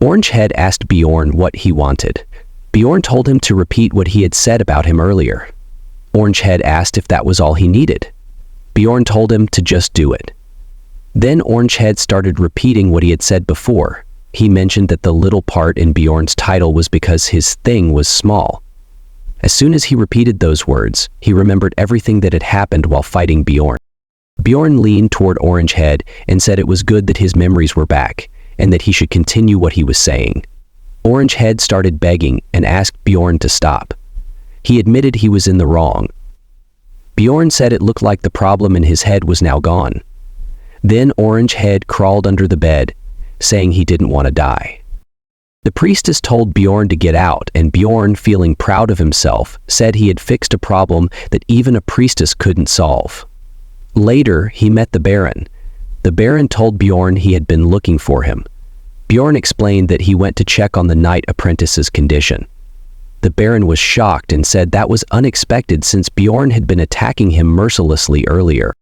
Orangehead asked Bjorn what he wanted. Bjorn told him to repeat what he had said about him earlier. Orangehead asked if that was all he needed. Bjorn told him to just do it. Then Orangehead started repeating what he had said before. He mentioned that the little part in Bjorn's title was because his thing was small. As soon as he repeated those words, he remembered everything that had happened while fighting Bjorn. Bjorn leaned toward Orangehead and said it was good that his memories were back, and that he should continue what he was saying. Orangehead started begging and asked Bjorn to stop. He admitted he was in the wrong. Bjorn said it looked like the problem in his head was now gone. Then Orangehead crawled under the bed, saying he didn't want to die. The priestess told Bjorn to get out, and Bjorn, feeling proud of himself, said he had fixed a problem that even a priestess couldn't solve. Later, he met the Baron. The Baron told Bjorn he had been looking for him. Bjorn explained that he went to check on the knight apprentice's condition. The Baron was shocked and said that was unexpected since Bjorn had been attacking him mercilessly earlier.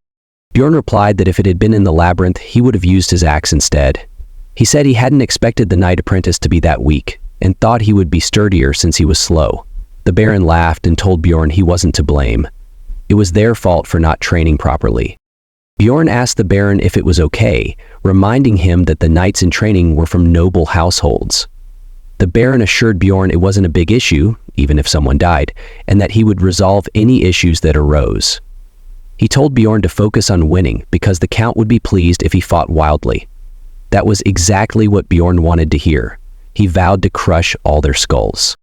Bjorn replied that if it had been in the labyrinth, he would have used his axe instead. He said he hadn't expected the knight apprentice to be that weak, and thought he would be sturdier since he was slow. The Baron laughed and told Bjorn he wasn't to blame. It was their fault for not training properly. Bjorn asked the Baron if it was okay, reminding him that the knights in training were from noble households. The Baron assured Bjorn it wasn't a big issue, even if someone died, and that he would resolve any issues that arose. He told Bjorn to focus on winning because the Count would be pleased if he fought wildly. That was exactly what Bjorn wanted to hear. He vowed to crush all their skulls.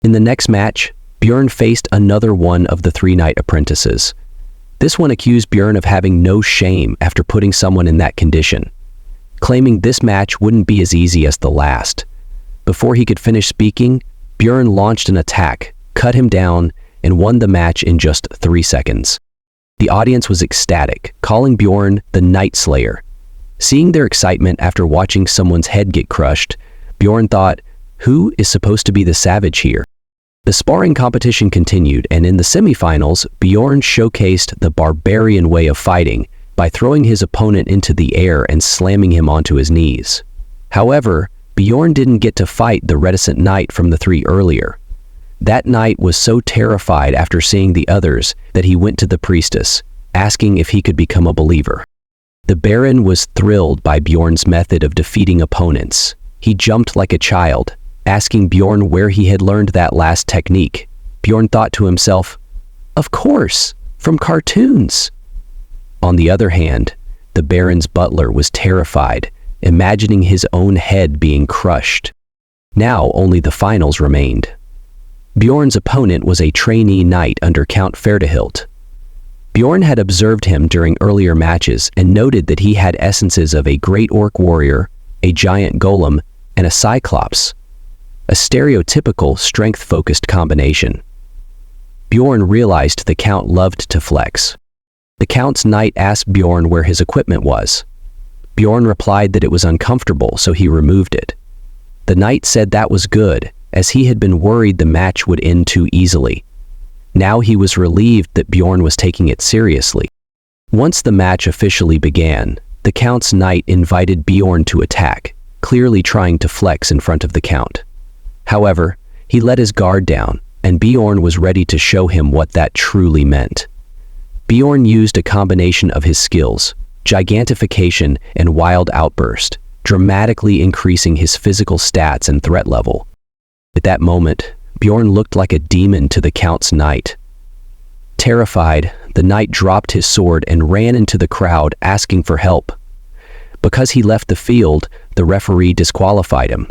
In the next match, Bjorn faced another one of the three knight apprentices. This one accused Bjorn of having no shame after putting someone in that condition, claiming this match wouldn't be as easy as the last. Before he could finish speaking, Bjorn launched an attack, cut him down, and won the match in just 3 seconds. The audience was ecstatic, calling Bjorn the Night Slayer. Seeing their excitement after watching someone's head get crushed, Bjorn thought, who is supposed to be the savage here? The sparring competition continued, and in the semifinals, Bjorn showcased the barbarian way of fighting by throwing his opponent into the air and slamming him onto his knees. However, Bjorn didn't get to fight the reticent knight from the three earlier. That knight was so terrified after seeing the others that he went to the priestess, asking if he could become a believer. The Baron was thrilled by Bjorn's method of defeating opponents. He jumped like a child, asking Bjorn where he had learned that last technique. Bjorn thought to himself, "Of course, from cartoons." On the other hand, the Baron's butler was terrified, imagining his own head being crushed. Now only the finals remained. Bjorn's opponent was a trainee knight under Count Ferdehilt. Bjorn had observed him during earlier matches and noted that he had essences of a great orc warrior, a giant golem, and a cyclops, a stereotypical strength-focused combination. Bjorn realized the Count loved to flex. The Count's knight asked Bjorn where his equipment was. Bjorn replied that it was uncomfortable, so he removed it. The knight said that was good, as he had been worried the match would end too easily. Now he was relieved that Bjorn was taking it seriously. Once the match officially began, the Count's knight invited Bjorn to attack, clearly trying to flex in front of the Count. However, he let his guard down, and Bjorn was ready to show him what that truly meant. Bjorn used a combination of his skills, gigantification and wild outburst, dramatically increasing his physical stats and threat level. At that moment, Bjorn looked like a demon to the Count's knight. Terrified, the knight dropped his sword and ran into the crowd asking for help. Because he left the field, the referee disqualified him.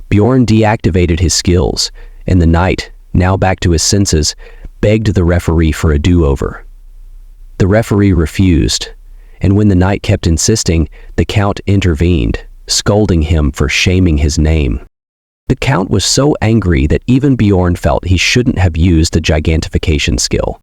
Bjorn deactivated his skills, and the knight, now back to his senses, begged the referee for a do-over. The referee refused, and when the knight kept insisting, the Count intervened, scolding him for shaming his name. The Count was so angry that even Bjorn felt he shouldn't have used the gigantification skill.